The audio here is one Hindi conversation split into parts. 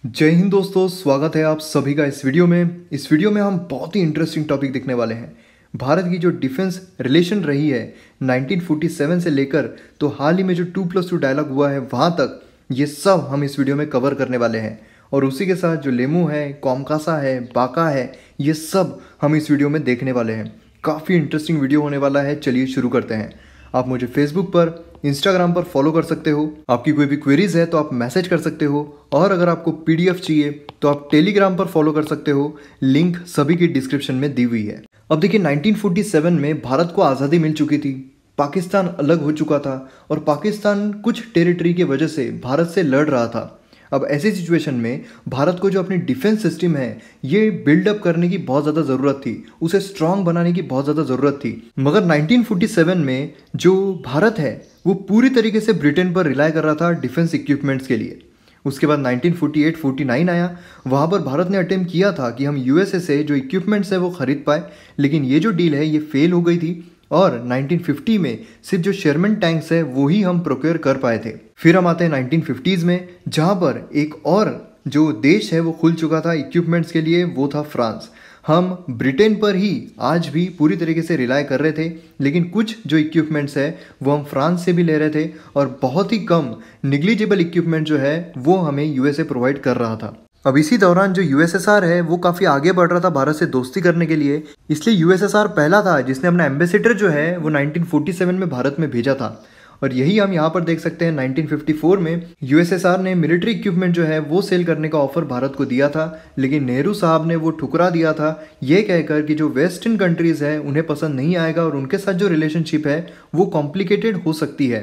जय हिंद दोस्तों, स्वागत है आप सभी का इस वीडियो में। इस वीडियो में हम बहुत ही इंटरेस्टिंग टॉपिक देखने वाले हैं। भारत की जो डिफेंस रिलेशन रही है 1947 से लेकर तो हाल ही में जो 2+2 डायलॉग हुआ है वहाँ तक, ये सब हम इस वीडियो में कवर करने वाले हैं। और उसी के साथ जो लेमू है, कॉमकासा है, बाका है, ये सब हम इस वीडियो में देखने वाले हैं। काफ़ी इंटरेस्टिंग वीडियो होने वाला है। चलिए शुरू करते हैं। आप मुझे फेसबुक पर, इंस्टाग्राम पर फॉलो कर सकते हो। आपकी कोई भी क्वेरीज है तो आप मैसेज कर सकते हो, और अगर आपको पीडीएफ चाहिए तो आप टेलीग्राम पर फॉलो कर सकते हो। लिंक सभी की डिस्क्रिप्शन में दी हुई है। अब देखिए, 1947 में भारत को आज़ादी मिल चुकी थी, पाकिस्तान अलग हो चुका था और पाकिस्तान कुछ टेरिटरी की वजह से भारत से लड़ रहा था। अब ऐसी सिचुएशन में भारत को जो अपनी डिफेंस सिस्टम है ये बिल्डअप करने की बहुत ज़्यादा ज़रूरत थी, उसे स्ट्रांग बनाने की बहुत ज़्यादा ज़रूरत थी। मगर 1947 में जो भारत है वो पूरी तरीके से ब्रिटेन पर रिलाय कर रहा था डिफेंस इक्विपमेंट्स के लिए। उसके बाद 1948-49 आया। वहाँ पर भारत ने अटेम्प्ट किया था कि हम यूएसए से जो इक्विपमेंट्स है वो खरीद पाए, लेकिन ये जो डील है ये फेल हो गई थी। और 1950 में सिर्फ जो शेरमैन टैंक्स है वो ही हम प्रोक्योर कर पाए थे। फिर हम आते हैं 1950s में, जहाँ पर एक और जो देश है वो खुल चुका था इक्विपमेंट्स के लिए, वो था फ्रांस। हम ब्रिटेन पर ही आज भी पूरी तरीके से रिलाय कर रहे थे, लेकिन कुछ जो इक्विपमेंट्स है वो हम फ्रांस से भी ले रहे थे, और बहुत ही कम निग्लिजिबल इक्विपमेंट जो है वो हमें यूएसए प्रोवाइड कर रहा था। अब इसी दौरान जो यूएसएसआर है वो काफ़ी आगे बढ़ रहा था भारत से दोस्ती करने के लिए, इसलिए यूएसएसआर पहला था जिसने अपना एम्बेसडर जो है वो 1947 में भारत में भेजा था। और यही हम यहाँ पर देख सकते हैं, 1954 में यूएसएसआर ने मिलिट्री इक्विपमेंट जो है वो सेल करने का ऑफर भारत को दिया था, लेकिन नेहरू साहब ने वो ठुकरा दिया था, ये कहकर कि जो वेस्टर्न कंट्रीज़ है उन्हें पसंद नहीं आएगा और उनके साथ जो रिलेशनशिप है वो कॉम्प्लिकेटेड हो सकती है।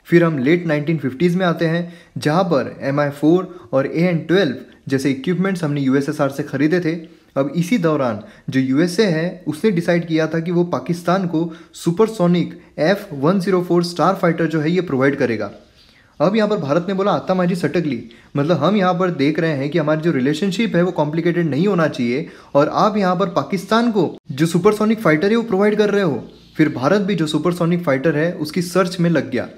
फिर हम लेट 1950s में आते हैं, जहाँ पर MI4 और AN-12 जैसे इक्विपमेंट्स हमने यूएसएसआर से खरीदे थे। अब इसी दौरान जो यूएसए है उसने डिसाइड किया था कि वो पाकिस्तान को सुपरसोनिक F-104 स्टार फाइटर जो है ये प्रोवाइड करेगा। अब यहाँ पर भारत ने बोला आता माजी सटकली, मतलब हम यहाँ पर देख रहे हैं कि हमारी जो रिलेशनशिप है वो कॉम्प्लिकेटेड नहीं होना चाहिए, और आप यहाँ पर पाकिस्तान को जो सुपरसोनिक फाइटर है वो प्रोवाइड कर रहे हो। फिर भारत भी जो सुपरसोनिक फाइटर है उसकी सर्च में लग गया।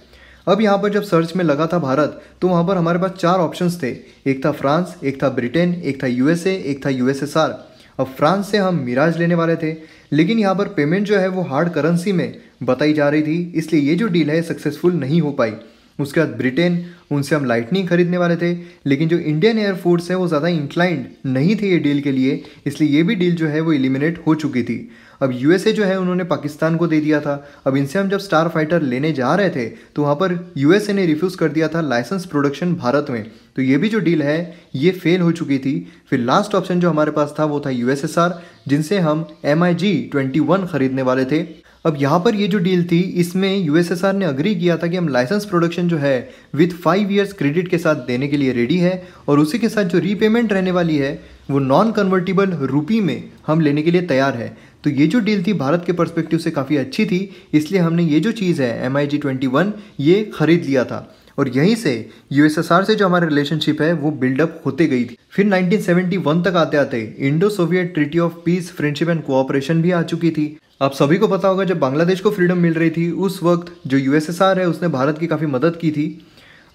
अब यहाँ पर जब सर्च में लगा था भारत, तो वहाँ पर हमारे पास 4 ऑप्शंस थे। एक था फ्रांस, एक था ब्रिटेन, एक था यूएसए, एक था यूएसएसआर। अब फ्रांस से हम मिराज लेने वाले थे, लेकिन यहाँ पर पेमेंट जो है वो हार्ड करेंसी में बताई जा रही थी, इसलिए ये जो डील है सक्सेसफुल नहीं हो पाई। उसके बाद ब्रिटेन, उनसे हम लाइटनिंग खरीदने वाले थे, लेकिन जो इंडियन एयरफोर्स है वो ज़्यादा इंक्लाइंड नहीं थे ये डील के लिए, इसलिए ये भी डील जो है वो एलिमिनेट हो चुकी थी। अब यूएसए जो है उन्होंने पाकिस्तान को दे दिया था। अब इनसे हम जब स्टार फाइटर लेने जा रहे थे तो वहाँ पर यूएसए ने रिफ्यूज़ कर दिया था लाइसेंस प्रोडक्शन भारत में, तो ये भी जो डील है ये फेल हो चुकी थी। फिर लास्ट ऑप्शन जो हमारे पास था वो था यूएसएसआर, जिनसे हम MiG-21 खरीदने वाले थे। अब यहाँ पर ये जो डील थी इसमें यूएसएसआर ने अग्री किया था कि हम लाइसेंस प्रोडक्शन जो है विद 5 years क्रेडिट के साथ देने के लिए रेडी है, और उसी के साथ जो रीपेमेंट रहने वाली है वो नॉन कन्वर्टिबल रुपी में हम लेने के लिए तैयार है। तो ये जो डील थी भारत के पर्सपेक्टिव से काफ़ी अच्छी थी, इसलिए हमने ये जो चीज़ है MiG-21 ये खरीद लिया था, और यहीं से यूएसएसआर से जो हमारा रिलेशनशिप है वो बिल्डअप होते गई थी। फिर 1971 तक आते आते Indo Soviet treaty of peace, friendship and cooperation भी आ चुकी थी। आप सभी को पता होगा जब बांग्लादेश को फ्रीडम मिल रही थी उस वक्त जो यूएसएसआर है उसने भारत की काफ़ी मदद की थी।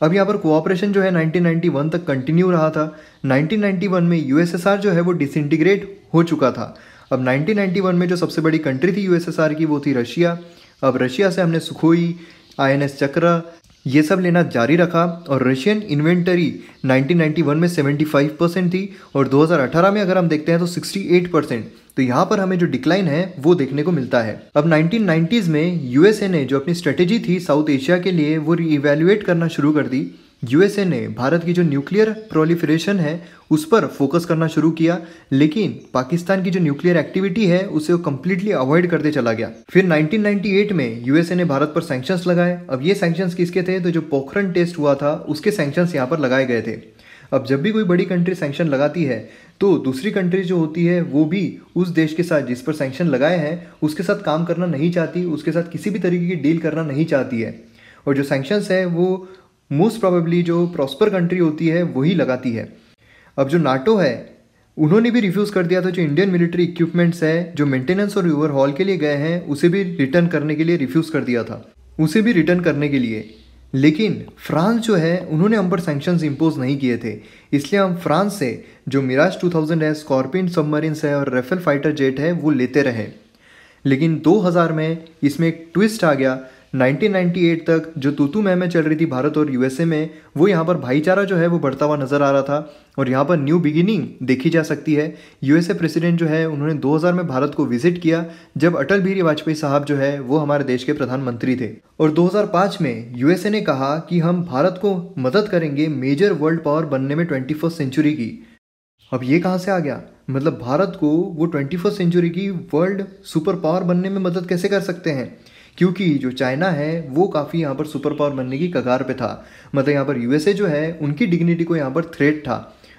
अब यहाँ पर कोऑपरेशन जो है 1991 तक कंटिन्यू रहा था। 1991 में यूएसएसआर जो है वो डिसइंटीग्रेट हो चुका था। अब 1991 में जो सबसे बड़ी कंट्री थी यूएसएसआर की वो थी रशिया। अब रशिया से हमने सुखोई, INS चक्र ये सब लेना जारी रखा, और रशियन इन्वेंटरी 1991 में 75% थी, और 2018 में अगर हम देखते हैं तो 68%। तो यहाँ पर हमें जो डिक्लाइन है वो देखने को मिलता है। अब 1990s में यूएसए ने जो अपनी स्ट्रेटेजी थी साउथ एशिया के लिए वो रीइवैल्यूएट करना शुरू कर दी। यूएसए ने भारत की जो न्यूक्लियर प्रोलिफरेशन है उस पर फोकस करना शुरू किया, लेकिन पाकिस्तान की जो न्यूक्लियर एक्टिविटी है उसे वो कम्प्लीटली अवॉइड करते चला गया। फिर 1998 में यूएसए ने भारत पर सैंक्शंस लगाए। अब ये सैंक्शंस किसके थे? तो जो पोखरण टेस्ट हुआ था उसके सैंक्शंस यहाँ पर लगाए गए थे। अब जब भी कोई बड़ी कंट्री सैंक्शन लगाती है तो दूसरी कंट्री जो होती है वो भी उस देश के साथ जिस पर सैंक्शन लगाए हैं उसके साथ काम करना नहीं चाहती, उसके साथ किसी भी तरीके की डील करना नहीं चाहती है। और जो सैंक्शंस है वो मोस्ट प्रोबेबली जो प्रॉस्पर कंट्री होती है वही लगाती है। अब जो नाटो है उन्होंने भी रिफ्यूज़ कर दिया था जो इंडियन मिलिट्री इक्विपमेंट्स है जो मेंटेनेंस और ओवरहॉल के लिए गए हैं उसे भी रिटर्न करने के लिए रिफ्यूज़ कर दिया था, उसे भी रिटर्न करने के लिए। लेकिन फ्रांस जो है उन्होंने हम पर सैंक्शंस इम्पोज नहीं किए थे, इसलिए हम फ्रांस से जो मिराज 2000 है, स्कॉर्पियन सबमरीन्स है और राफेल फाइटर जेट है वो लेते रहे। लेकिन 2000 में इसमें एक ट्विस्ट आ गया। 1998 तक जो तू मैं चल रही थी भारत और यूएसए में, वो यहाँ पर भाईचारा जो है वो बढ़ता हुआ नजर आ रहा था और यहाँ पर न्यू बिगिनिंग देखी जा सकती है। यूएसए प्रेसिडेंट जो है उन्होंने 2000 में भारत को विजिट किया, जब अटल बिहारी वाजपेयी साहब जो है वो हमारे देश के प्रधानमंत्री थे। और 2005 में यूएसए ने कहा कि हम भारत को मदद करेंगे मेजर वर्ल्ड पावर बनने में 21st सेंचुरी की। अब ये कहाँ से आ गया, मतलब भारत को वो 21st सेंचुरी की वर्ल्ड सुपर पावर बनने में मदद कैसे कर सकते हैं, क्योंकि जो चाइना है वो काफ़ी यहाँ पर सुपर पावर बनने की कगार पे था। मतलब यहाँ पर यूएसए जो है उनकी डिग्निटी को यहाँ पर थ्रेट था।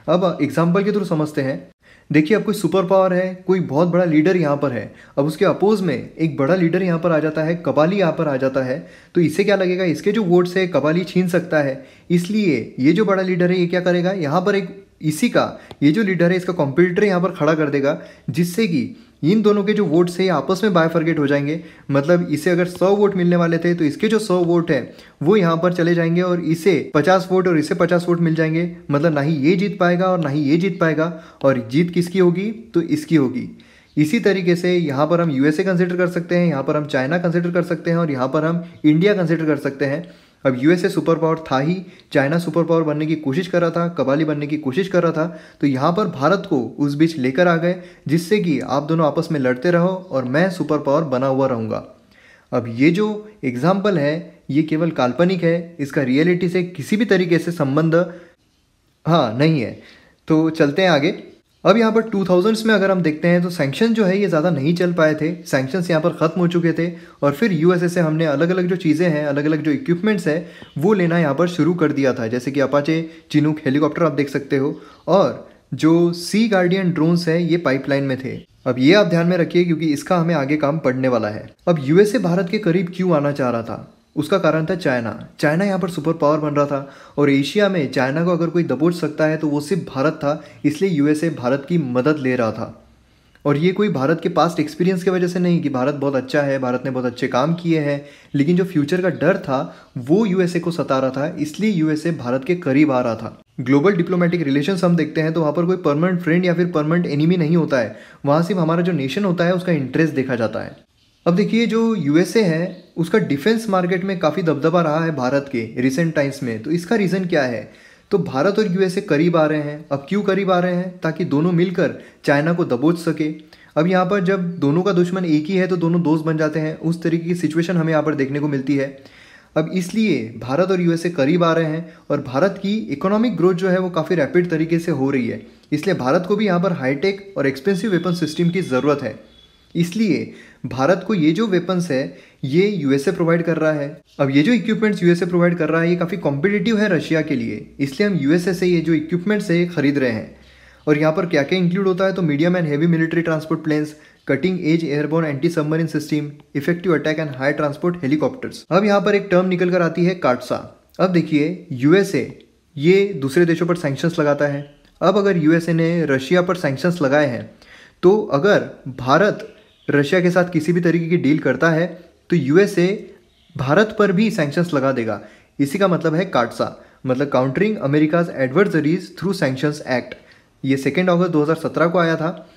अब एग्जाम्पल के थ्रू समझते हैं। देखिए, अब कोई सुपर पावर है, कोई बहुत बड़ा लीडर यहाँ पर है, अब उसके अपोज में एक बड़ा लीडर यहाँ पर आ जाता है, कबाली यहाँ पर आ जाता है, तो इससे क्या लगेगा, इसके जो वोट्स है कबाली छीन सकता है। इसलिए ये जो बड़ा लीडर है ये क्या करेगा, यहाँ पर एक इसी का ये जो लीडर है इसका कॉम्पिटिटर यहाँ पर खड़ा कर देगा, जिससे कि इन दोनों के जो वोट्स है आपस में बायफर्गेट हो जाएंगे। मतलब इसे अगर 100 वोट मिलने वाले थे तो इसके जो 100 वोट है वो यहाँ पर चले जाएंगे और इसे 50 वोट और इसे 50 वोट मिल जाएंगे। मतलब ना ही ये जीत पाएगा और ना ही ये जीत पाएगा, और जीत किसकी होगी, तो इसकी होगी। इसी तरीके से यहाँ पर हम यूएसए कंसिडर कर सकते हैं, यहाँ पर हम चाइना कंसिडर कर सकते हैं और यहाँ पर हम इंडिया कंसिडर कर सकते हैं। अब यूएसए सुपर पावर था ही, चाइना सुपर पावर बनने की कोशिश कर रहा था, कबाली बनने की कोशिश कर रहा था, तो यहाँ पर भारत को उस बीच लेकर आ गए, जिससे कि आप दोनों आपस में लड़ते रहो और मैं सुपर पावर बना हुआ रहूँगा। अब ये जो एग्जाम्पल है ये केवल काल्पनिक है, इसका रियलिटी से किसी भी तरीके से संबंध नहीं है। तो चलते हैं आगे। अब यहाँ पर 2000s में अगर हम देखते हैं तो सैंक्शन जो है ये ज़्यादा नहीं चल पाए थे, सैंक्शंस यहाँ पर ख़त्म हो चुके थे और फिर यूएसए से हमने अलग अलग जो चीज़ें हैं, अलग अलग जो इक्विपमेंट्स है वो लेना यहाँ पर शुरू कर दिया था, जैसे कि अपाचे चिनूक हेलीकॉप्टर आप देख सकते हो, और जो सी गार्डियन ड्रोन्स है ये पाइपलाइन में थे। अब ये आप ध्यान में रखिए क्योंकि इसका हमें आगे काम पड़ने वाला है। अब यूएसए भारत के करीब क्यों आना चाह रहा था, उसका कारण था चाइना यहाँ पर सुपर पावर बन रहा था और एशिया में चाइना को अगर कोई दबोच सकता है तो वो सिर्फ भारत था, इसलिए यूएसए भारत की मदद ले रहा था। और ये कोई भारत के पास्ट एक्सपीरियंस की वजह से नहीं कि भारत बहुत अच्छा है, भारत ने बहुत अच्छे काम किए हैं, लेकिन जो फ्यूचर का डर था वो यूएसए को सता रहा था, इसलिए यूएसए भारत के करीब आ रहा था। ग्लोबल डिप्लोमेटिक रिलेशंस हम देखते हैं तो वहाँ पर कोई परमानेंट फ्रेंड या फिर परमानेंट एनिमी नहीं होता है, वहाँ सिर्फ हमारा जो नेशन होता है उसका इंटरेस्ट देखा जाता है। अब देखिए, जो यूएसए है उसका डिफेंस मार्केट में काफ़ी दबदबा रहा है भारत के रिसेंट टाइम्स में। तो इसका रीज़न क्या है, तो भारत और यूएसए करीब आ रहे हैं। अब क्यों करीब आ रहे हैं, ताकि दोनों मिलकर चाइना को दबोच सके। अब यहाँ पर जब दोनों का दुश्मन एक ही है तो दोनों दोस्त बन जाते हैं, उस तरीके की सिचुएशन हमें यहाँ पर देखने को मिलती है। अब इसलिए भारत और यूएसए करीब आ रहे हैं और भारत की इकोनॉमिक ग्रोथ जो है वो काफ़ी रैपिड तरीके से हो रही है, इसलिए भारत को भी यहाँ पर हाईटेक और एक्सपेंसिव वेपन सिस्टम की ज़रूरत है। इसलिए भारत को ये जो वेपन्स है ये यूएसए प्रोवाइड कर रहा है। अब ये जो इक्विपमेंट्स यूएसए प्रोवाइड कर रहा है ये काफ़ी कॉम्पिटिटिव है रशिया के लिए, इसलिए हम यूएसए से ये जो इक्विपमेंट्स है ये खरीद रहे हैं। और यहाँ पर क्या क्या इंक्लूड होता है, तो medium and heavy military transport planes, cutting edge airborne anti submarine system, effective attack and high transport helicopters. अब यहाँ पर एक टर्म निकल कर आती है काटसा। अब देखिए, यूएसए ये दूसरे देशों पर सैंक्शंस लगाता है। अब अगर यूएसए ने रशिया पर सैंक्शंस लगाए हैं तो अगर भारत रशिया के साथ किसी भी तरीके की डील करता है तो यूएसए भारत पर भी सैंक्शंस लगा देगा। इसी का मतलब है काटसा, मतलब countering America's adversaries through sanctions act. ये 2 अगस्त 2017 को आया था।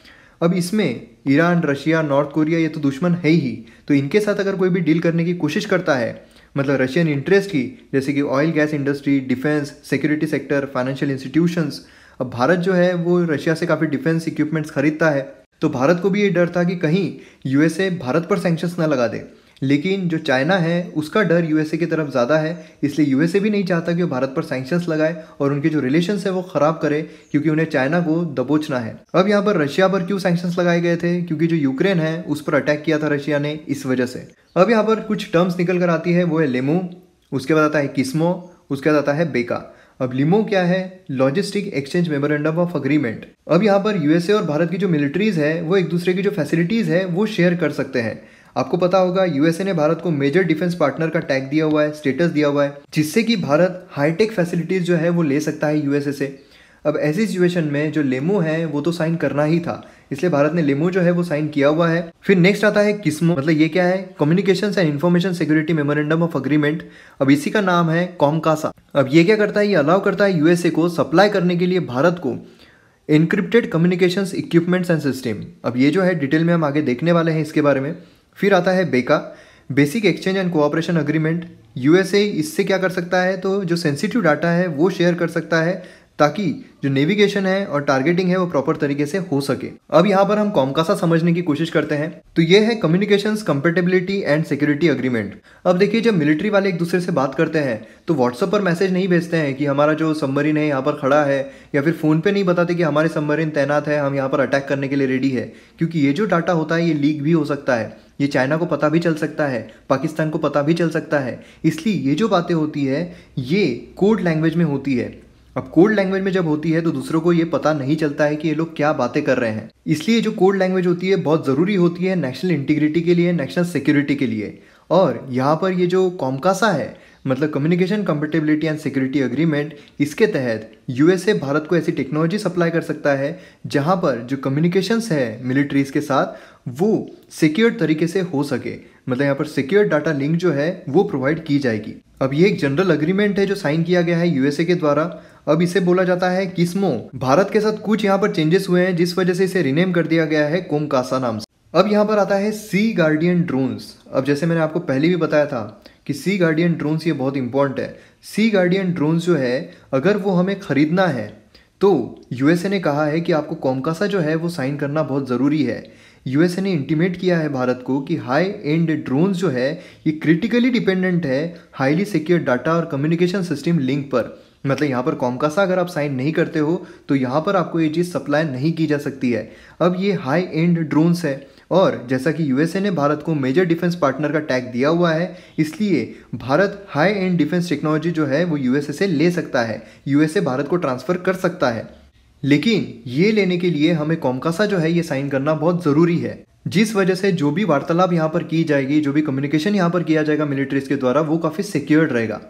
अब इसमें ईरान, रशिया, नॉर्थ कोरिया ये तो दुश्मन है ही, तो इनके साथ अगर कोई भी डील करने की कोशिश करता है, मतलब रशियन इंटरेस्ट की, जैसे कि oil gas industry, defence, security sector, financial institutions. अब भारत जो है वो रशिया से काफ़ी डिफेंस इक्विपमेंट्स खरीदता है, तो भारत को भी ये डर था कि कहीं यूएसए भारत पर सैंक्शंस ना लगा दे। लेकिन जो चाइना है उसका डर यूएसए की तरफ ज़्यादा है, इसलिए यूएसए भी नहीं चाहता कि वो भारत पर सैंक्शंस लगाए और उनके जो रिलेशंस है वो ख़राब करे, क्योंकि उन्हें चाइना को दबोचना है। अब यहाँ पर रशिया पर क्यों सैंक्शंस लगाए गए थे, क्योंकि जो यूक्रेन है उस पर अटैक किया था रशिया ने, इस वजह से। अब यहाँ पर कुछ टर्म्स निकल कर आती है, वो है लेमू, उसके बाद आता है किस्मो, उसके बाद आता है बेका। अब लिमो क्या है, logistic exchange memorandum of agreement. अब यहाँ पर यूएसए और भारत की जो मिलिट्रीज है वो एक दूसरे की जो फैसिलिटीज़ है वो शेयर कर सकते हैं। आपको पता होगा यूएसए ने भारत को मेजर डिफेंस पार्टनर का टैग दिया हुआ है, स्टेटस दिया हुआ है, जिससे कि भारत हाईटेक फैसिलिटीज़ जो है वो ले सकता है यूएसए से। अब ऐसी सिचुएशन में जो लेमो है वो तो साइन करना ही था, इसलिए भारत ने लेमो जो है वो साइन किया हुआ है। फिर नेक्स्ट आता है किस्मो, मतलब ये क्या है, communications and information security memorandum of agreement. अब इसी का नाम है कॉमकासा। अब ये क्या करता है, ये अलाउ करता है यूएसए को सप्लाई करने के लिए भारत को encrypted communications equipments and system. अब ये जो है डिटेल में हम आगे देखने वाले हैं इसके बारे में। फिर आता है बेका, basic exchange and cooperation agreement. USA इससे क्या कर सकता है, तो जो सेंसिटिव डाटा है वो शेयर कर सकता है ताकि जो नेविगेशन है और टारगेटिंग है वो प्रॉपर तरीके से हो सके। अब यहाँ पर हम कॉमकासा समझने की कोशिश करते हैं। तो ये है communications compatibility and security agreement. अब देखिए, जब मिलिट्री वाले एक दूसरे से बात करते हैं तो व्हाट्सएप पर मैसेज नहीं भेजते हैं कि हमारा जो सबमरीन है यहाँ पर खड़ा है, या फिर फ़ोन पे नहीं बताते कि हमारे सबमरीन तैनात है, हम यहाँ पर अटैक करने के लिए रेडी है। क्योंकि ये जो डाटा होता है ये लीक भी हो सकता है, ये चाइना को पता भी चल सकता है, पाकिस्तान को पता भी चल सकता है। इसलिए ये जो बातें होती है ये कोड लैंग्वेज में होती है। अब कोड लैंग्वेज में जब होती है तो दूसरों को ये पता नहीं चलता है कि ये लोग क्या बातें कर रहे हैं। इसलिए जो कोड लैंग्वेज होती है बहुत ज़रूरी होती है नेशनल इंटीग्रिटी के लिए, नेशनल सिक्योरिटी के लिए। और यहाँ पर ये जो कॉमकासा है, मतलब communication compatibility and security agreement, इसके तहत यूएसए भारत को ऐसी टेक्नोलॉजी सप्लाई कर सकता है जहाँ पर जो कम्युनिकेशंस है मिलिट्रीज के साथ वो सिक्योर तरीके से हो सके। मतलब यहाँ पर सिक्योर डाटा लिंक जो है वो प्रोवाइड की जाएगी। अब ये एक जनरल अग्रीमेंट है जो साइन किया गया है यूएसए के द्वारा। अब इसे बोला जाता है किस्मो। भारत के साथ कुछ यहाँ पर चेंजेस हुए हैं जिस वजह से इसे रिनेम कर दिया गया है कोमकासा नाम से। अब यहाँ पर आता है सी गार्डियन ड्रोन्स। अब जैसे मैंने आपको पहले भी बताया था कि सी गार्डियन ड्रोन्स ये बहुत इंपॉर्टेंट है। सी गार्डियन ड्रोन्स जो है अगर वो हमें खरीदना है तो यूएसए ने कहा है कि आपको कोमकासा जो है वो साइन करना बहुत ज़रूरी है। यूएसए ने इंटीमेट किया है भारत को कि हाई एंड ड्रोन्स जो है ये क्रिटिकली डिपेंडेंट है हाईली सिक्योर डाटा और कम्युनिकेशन सिस्टम लिंक पर। मतलब यहाँ पर कोमकासा अगर आप साइन नहीं करते हो तो यहाँ पर आपको ये चीज़ सप्लाई नहीं की जा सकती है। अब ये हाई एंड ड्रोन्स है और जैसा कि यूएसए ने भारत को मेजर डिफेंस पार्टनर का टैग दिया हुआ है, इसलिए Bharat high and defence technology जो है वो यूएसए से ले सकता है, यूएसए भारत को ट्रांसफ़र कर सकता है। लेकिन ये लेने के लिए हमें कोमकासा जो है ये साइन करना बहुत ज़रूरी है, जिस वजह से जो भी वार्तालाप यहाँ पर की जाएगी, जो भी कम्युनिकेशन यहाँ पर किया जाएगा मिलिट्रीज के द्वारा, वो काफ़ी सिक्योर्ड रहेगा।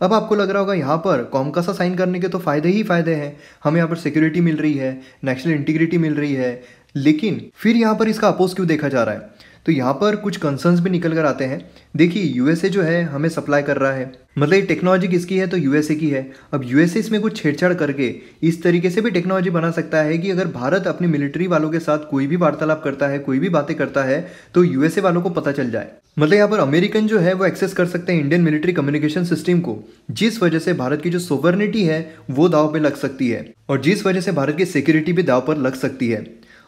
अब आपको लग रहा होगा यहाँ पर कोमकासा साइन करने के तो फ़ायदे ही फ़ायदे हैं, हमें यहाँ पर सिक्योरिटी मिल रही है, नेशनल इंटीग्रिटी मिल रही है, लेकिन फिर यहाँ पर इसका अपोज क्यों देखा जा रहा है? तो यहाँ पर कुछ कंसर्न्स भी निकल कर आते हैं। देखिए, यूएसए जो है हमें सप्लाई कर रहा है, मतलब ये टेक्नोलॉजी किसकी है, तो यूएसए की है। अब यूएसए इसमें कुछ छेड़छाड़ करके इस तरीके से भी टेक्नोलॉजी बना सकता है कि अगर भारत अपनी मिलिट्री वालों के साथ कोई भी वार्तालाप करता है, कोई भी बातें करता है, तो यूएसए वालों को पता चल जाए। मतलब यहाँ पर अमेरिकन जो है वो एक्सेस कर सकते हैं इंडियन मिलिट्री कम्युनिकेशन सिस्टम को, जिस वजह से भारत की जो सोवरेनिटी है वो दाव पे लग सकती है और जिस वजह से भारत की सिक्योरिटी भी दाव पर लग सकती है।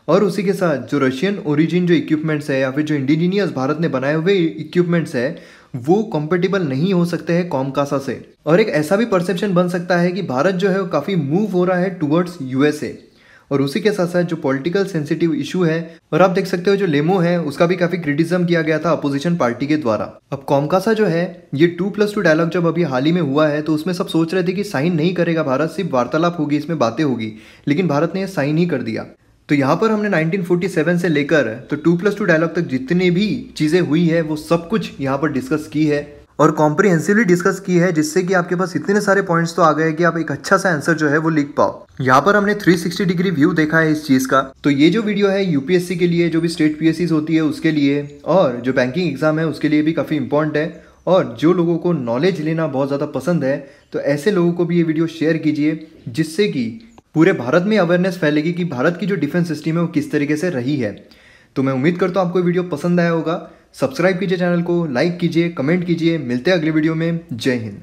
और उसी के साथ जो रशियन ओरिजिन जो इक्विपमेंट्स है या फिर जो इंडिजीनियस भारत ने बनाए हुए इक्विपमेंट्स है वो कंपेटेबल नहीं हो सकते हैं कोमकासा से। और एक ऐसा भी परसेप्शन बन सकता है कि भारत जो है वो काफ़ी मूव हो रहा है टुवर्ड्स यूएसए। और उसी के साथ साथ जो पॉलिटिकल सेंसिटिव इशू है, और आप देख सकते हो जो लेमो है उसका भी काफ़ी क्रिटिसिज्म किया गया था अपोजिशन पार्टी के द्वारा। अब कोमकासा जो है ये 2+2 डायलॉग जब अभी हाल ही में हुआ है तो उसमें सब सोच रहे थे कि साइन नहीं करेगा भारत, सिर्फ वार्तालाप होगी, इसमें बातें होगी, लेकिन भारत ने ये साइन ही कर दिया। तो यहाँ पर हमने 1947 से लेकर तो 2+2 डायलॉग तक जितनी भी चीज़ें हुई है वो सब कुछ यहाँ पर डिस्कस की है और कॉम्प्रिहेंसिवली डिस्कस की है, जिससे कि आपके पास इतने सारे पॉइंट्स तो आ गए कि आप एक अच्छा सा आंसर जो है वो लिख पाओ। यहाँ पर हमने 360 डिग्री व्यू देखा है इस चीज़ का। तो ये जो वीडियो है यूपीएससी के लिए, जो भी स्टेट पीएससीज होती है उसके लिए, और जो बैंकिंग एग्जाम है उसके लिए भी काफ़ी इंपॉर्टेंट है। और जो लोगों को नॉलेज लेना बहुत ज़्यादा पसंद है तो ऐसे लोगों को भी ये वीडियो शेयर कीजिए, जिससे कि पूरे भारत में अवेयरनेस फैलेगी कि भारत की जो डिफेंस सिस्टम है वो किस तरीके से रही है। तो मैं उम्मीद करता हूँ आपको वीडियो पसंद आया होगा। सब्सक्राइब कीजिए चैनल को, लाइक कीजिए, कमेंट कीजिए। मिलते हैं अगले वीडियो में। जय हिंद।